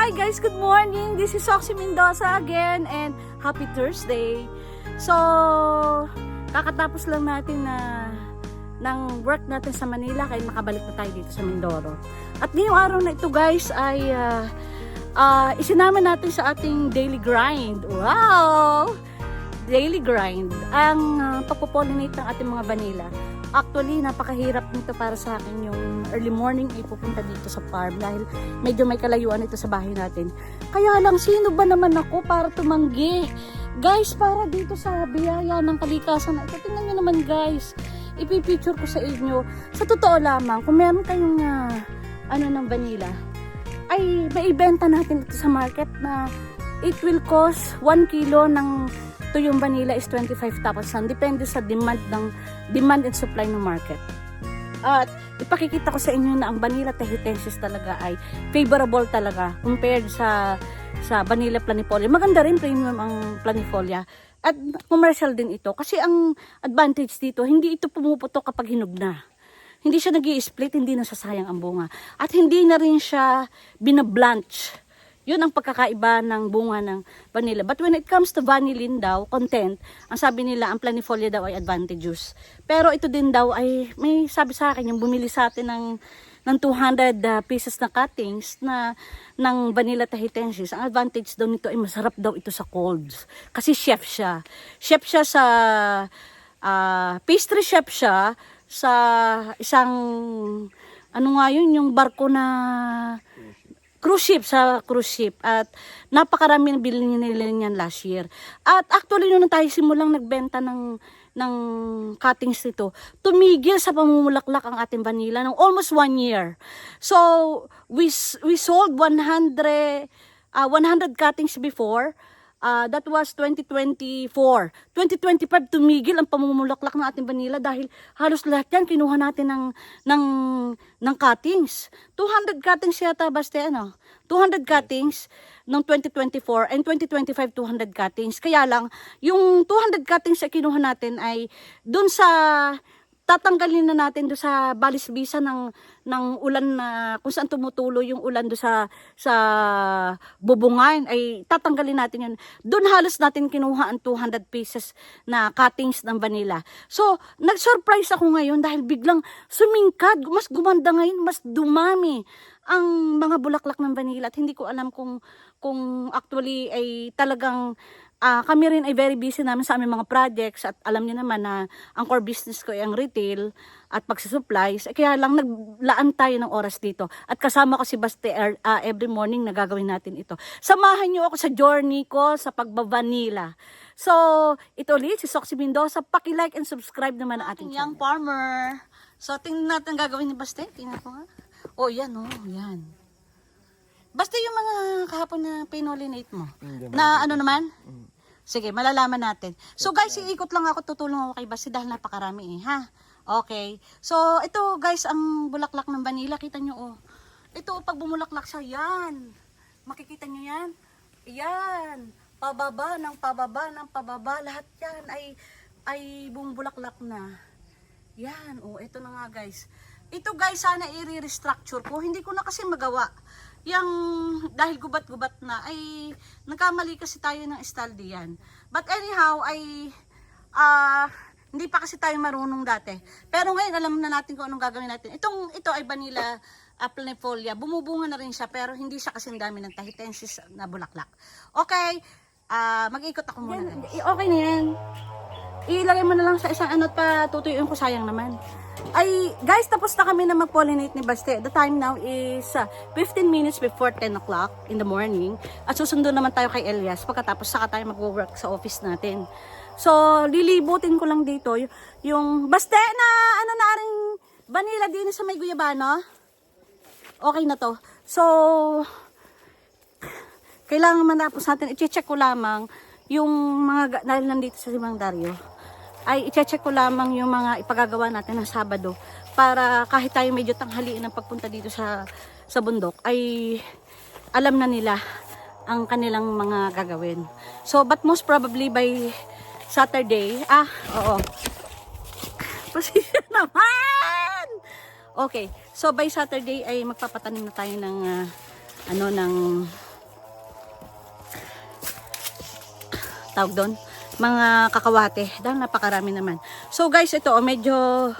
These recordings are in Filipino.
Hi guys, good morning. This is Oxy Mendoza again and happy Thursday. So, kakatapos lang natin ng work natin sa Manila kaya makabalik na tayo dito sa Mindoro. At ngayong araw na ito guys ay isinama natin sa ating daily grind. Wow! Daily grind. Ang pagpopollinate ng ating mga vanilla. Actually, napakahirap nito para sa akin yung early morning ay pupunta dito sa farm dahil medyo may kalayuan ito sa bahay natin. Kaya lang, sino ba naman ako para tumanggi? Guys, para dito sa biyaya ng kalikasan na ito, tingnan nyo naman guys, ipipicture ko sa inyo. Sa totoo lamang, kung meron kayong ng vanilla, ay maibenta natin ito sa market na it will cost 1 kilo ng tuyong vanilla is 25,000. Depende sa demand and supply ng market. At ipakikita ko sa inyo na ang vanilla tahitensis talaga ay favorable talaga compared sa vanilla planifolia. Maganda rin, premium ang planifolia. At commercial din ito. Kasi ang advantage dito, hindi ito pumuputok kapag hinog na. Hindi siya nag-i-split, hindi nasasayang ang bunga. At hindi na rin siya binablanch. Yun ang pagkakaiba ng bunga ng vanilla. But when it comes to vanillin daw, content, ang sabi nila, ang planifolia daw ay advantageous. Pero ito din daw ay, may sabi sa akin, yung bumili sa atin ng 200 pieces na cuttings ng vanilla tahitensis. Ang advantage daw nito ay masarap daw ito sa colds. Kasi chef siya. Chef siya sa, pastry chef siya sa isang, ano nga yun, yung barko na cruise ship at napakarami na bilhin nila niyan last year. At actually noon tayo simulang nagbenta ng cuttings nito, tumigil sa pamumulaklak ang ating vanilla ng almost 1 year. So we sold 100 cuttings before. That was 2024. 2025 tumigil ang pamumulaklak ng ating vanilla dahil halos lahat yan kinuha natin ng cuttings. 200 cuttings yata basta 200 cuttings ng 2024 and 2025 200 cuttings. Kaya lang yung 200 cuttings na kinuha natin ay dun sa tatanggalin na natin do sa balis-bisa ng ulan na kung saan tumutulo yung ulan do sa bubungan ay tatanggalin natin yun. Doon halos natin kinuha ang 200 pieces na cuttings ng vanilla. So, nag-surprise ako ngayon dahil biglang sumingkad, mas gumanda ngayon, mas dumami ang mga bulaklak ng vanilla at hindi ko alam kung actually ay talagang kami rin ay very busy namin sa aming mga projects at alam niyo naman na ang core business ko ay ang retail at pagsisupplies. Kaya lang naglaan tayo ng oras dito. At kasama ko si Baste every morning na gagawin natin ito. Samahan niyo ako sa journey ko sa pagbavanilla. So, ito ulit si Oxy Mendoza. Paki-like and subscribe naman ang ating young farmer. So, tingnan natin ang gagawin ni Baste. Tingnan ko nga. Oh, yan yan. Basta yung mga kahapon na pinolinate mo. Na ano naman? Sige, malalaman natin. So guys, iikot lang ako, tutulong ako kay Basti dahil napakarami ha. Okay. So ito guys, ang bulaklak ng vanilla, kita nyo Ito pag bumulaklak siya, yan. Makikita nyo yan? Yan. Pababa ng pababa, lahat yan ay bumubulaklak na. Yan, ito na nga guys. Ito guys, sana i-restructure ko. Hindi ko na kasi magawa. Dahil gubat-gubat na, ay nagkamali kasi tayo ng style diyan. But anyhow, ay hindi pa kasi tayo marunong dati. Pero ngayon, alam na natin kung anong gagawin natin. Ito ay vanilla planifolia. Bumubunga na rin siya, pero hindi siya kasing dami ng tahitensis na bulaklak. Okay, mag-ikot ako muna. Okay na yan. Ilagay mo na lang sa isang at patutuyuin ko, sayang naman. Ay, guys, tapos na kami na mag-pollinate ni Baste. The time now is 15 minutes before 10 o'clock in the morning. At susundo naman tayo kay Elias. Pagkatapos saka tayo mag-work sa office natin. So, lilibutin ko lang dito yung Baste na na rin vanilla din sa may guyabano. Okay na to. So, kailangan manapos natin. I-check ko lamang yung mga, dahil nandito sa Limang Dario, ay i-check ko lamang yung mga ipagagawa natin ng Sabado para kahit tayo medyo tanghaliin ang pagpunta dito sa bundok ay alam na nila ang kanilang mga gagawin. So but most probably by Saturday, oo. Position naman! Okay, so by Saturday ay magpapatanim na tayo ng tawag doon, mga kakawate, dahil napakarami naman. So guys, ito medyo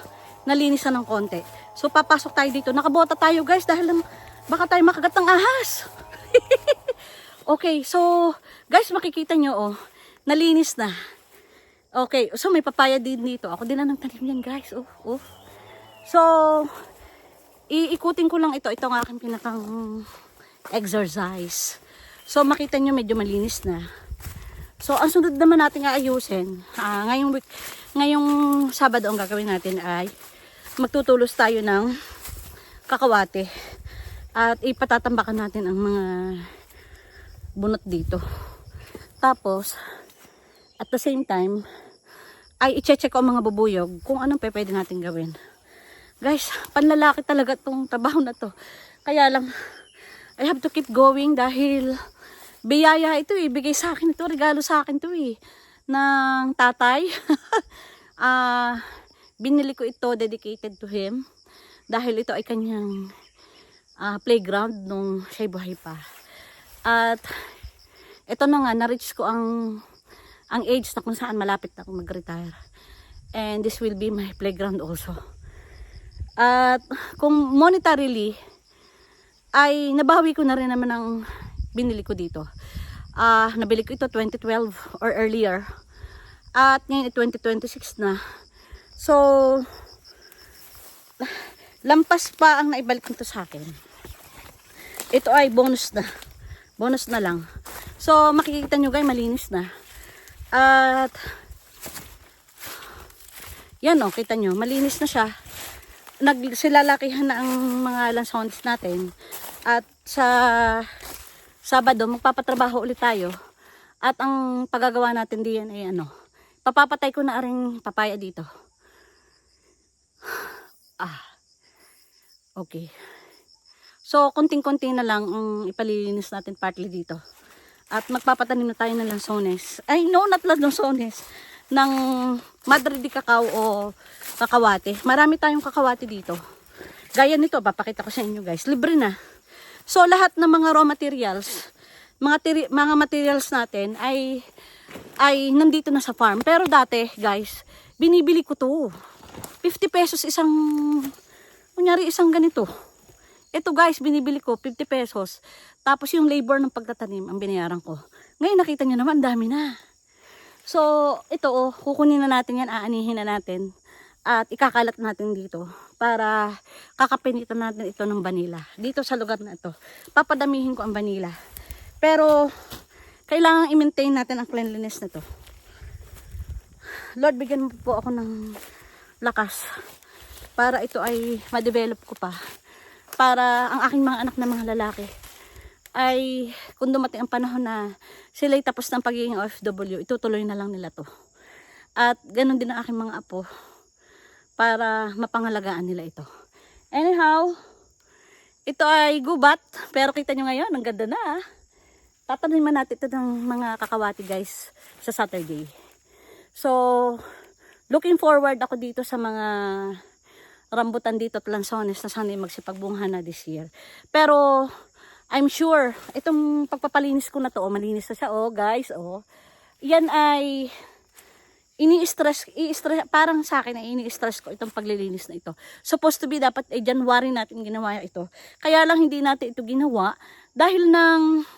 nalinis na ng konti. So papasok tayo dito, nakabota tayo guys dahil baka tayo makagat ng ahas. Okay, so guys, makikita nyo nalinis na. Okay, so may papaya din dito. Ako din na nagtanim yan guys. So iikutin ko lang ito. Ito ang aking pinakang exercise. So makita nyo medyo malinis na. So ang sunod naman natin aayusin, ngayong Sabado ang gagawin natin ay magtutulos tayo ng kakawate at ipatatambakan natin ang mga bunot dito. Tapos at the same time ay i-check ko ang mga bubuyog kung anong pwede natin gawin. Guys, panlalaki talaga tong trabaho na to. Kaya lang I have to keep going dahil biyaya ito bigay sa akin ito, regalo sa akin ito ng tatay. Binili ko ito, dedicated to him dahil ito ay kanyang playground nung siya'y buhay pa. At ito na nga, na-reach ko ang age na kung saan malapit na akong mag-retire. And this will be my playground also. At kung monetarily, ay nabawi ko na rin naman ang binili ko dito. Nabili ko ito 2012 or earlier. At ngayon 2026 na. So, lampas pa ang naibalik nito sa akin. Ito ay bonus na. Bonus na lang. So, makikita nyo guys, malinis na. At yan kita nyo, malinis na siya. Silalakihan na ang mga lansones natin. At sa Sabado, magpapatrabaho ulit tayo. At ang paggagawa natin diyan ay papapatay ko na ring papaya dito. Okay. So, konting-konti na lang ang ipalilinis natin partly dito. At magpapatanim na tayo ng lansones. Ay, no, not lansones. Ng Madre de Cacao o kakawate. Marami tayong kakawate dito. Gaya nito, papakita ko sa inyo guys. Libre na. So, lahat ng mga raw materials, mga materials natin ay nandito na sa farm. Pero dati, guys, binibili ko to. 50 pesos kunyari isang ganito. Ito guys, binibili ko 50 pesos. Tapos yung labor ng pagtatanim ang binayaran ko. Ngayon nakita nyo naman, dami na. So, ito kukunin na natin yan, aanihin na natin. At ikakalat natin dito para kakapinitan natin ito ng vanilla. Dito sa lugar na ito. Papadamihin ko ang vanilla. Pero, kailangan i-maintain natin ang cleanliness na to. Lord, bigyan mo po ako ng lakas para ito ay ma-develop ko pa. Para ang aking mga anak na mga lalaki ay kung dumating ang panahon na sila'y tapos ng pagiging OFW, itutuloy na lang nila to. At ganun din ang aking mga apo para mapangalagaan nila ito. Anyhow, ito ay gubat, pero kita nyo ngayon, ang ganda na. Tataniman natin ito ng mga kakawati guys sa Saturday. So, looking forward ako dito sa mga rambutan dito at lansones na sana magsipagbungha na this year. Pero, I'm sure, itong pagpapalinis ko na to, malinis na siya, guys, yan ay i-stress, parang sa akin ay ini-stress ko itong paglilinis na ito. Supposed to be dapat January natin ginawa ito. Kaya lang hindi natin ito ginawa dahil nang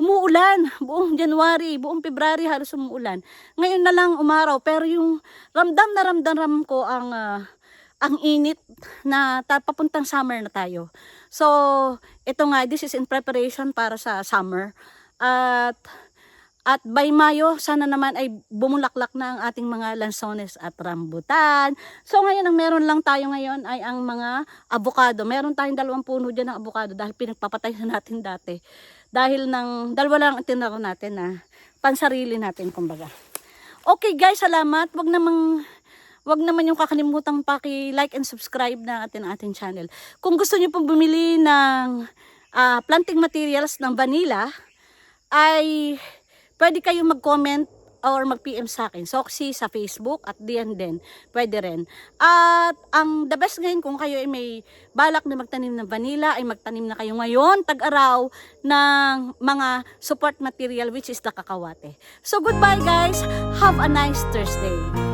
umuulan. Buong January, buong February halos umuulan. Ngayon na lang umaraw, pero yung ramdam ko ang init na papuntang summer na tayo. So, ito nga, this is in preparation para sa summer. At by Mayo, sana naman ay bumulaklak na ang ating mga lansones at rambutan. So ngayon, ang meron lang tayo ngayon ay ang mga avocado. Meron tayong 2 puno dyan ng avocado dahil pinagpapatay na natin dati. Dahil ng 2 lang ang tinaro natin na pansarili natin, kumbaga. Okay guys, salamat. Wag naman yung kakalimutang paki-like and subscribe na ating channel. Kung gusto niyo pong bumili ng planting materials ng vanilla, ay pwede kayong mag-comment or mag-PM sa akin. Soxy sa Facebook at diyan din. Pwede rin. At ang the best ngayon kung kayo ay may balak na magtanim ng vanilla, ay magtanim na kayo ngayon, tag-araw, ng mga support material which is the kakawate. So goodbye guys. Have a nice Thursday.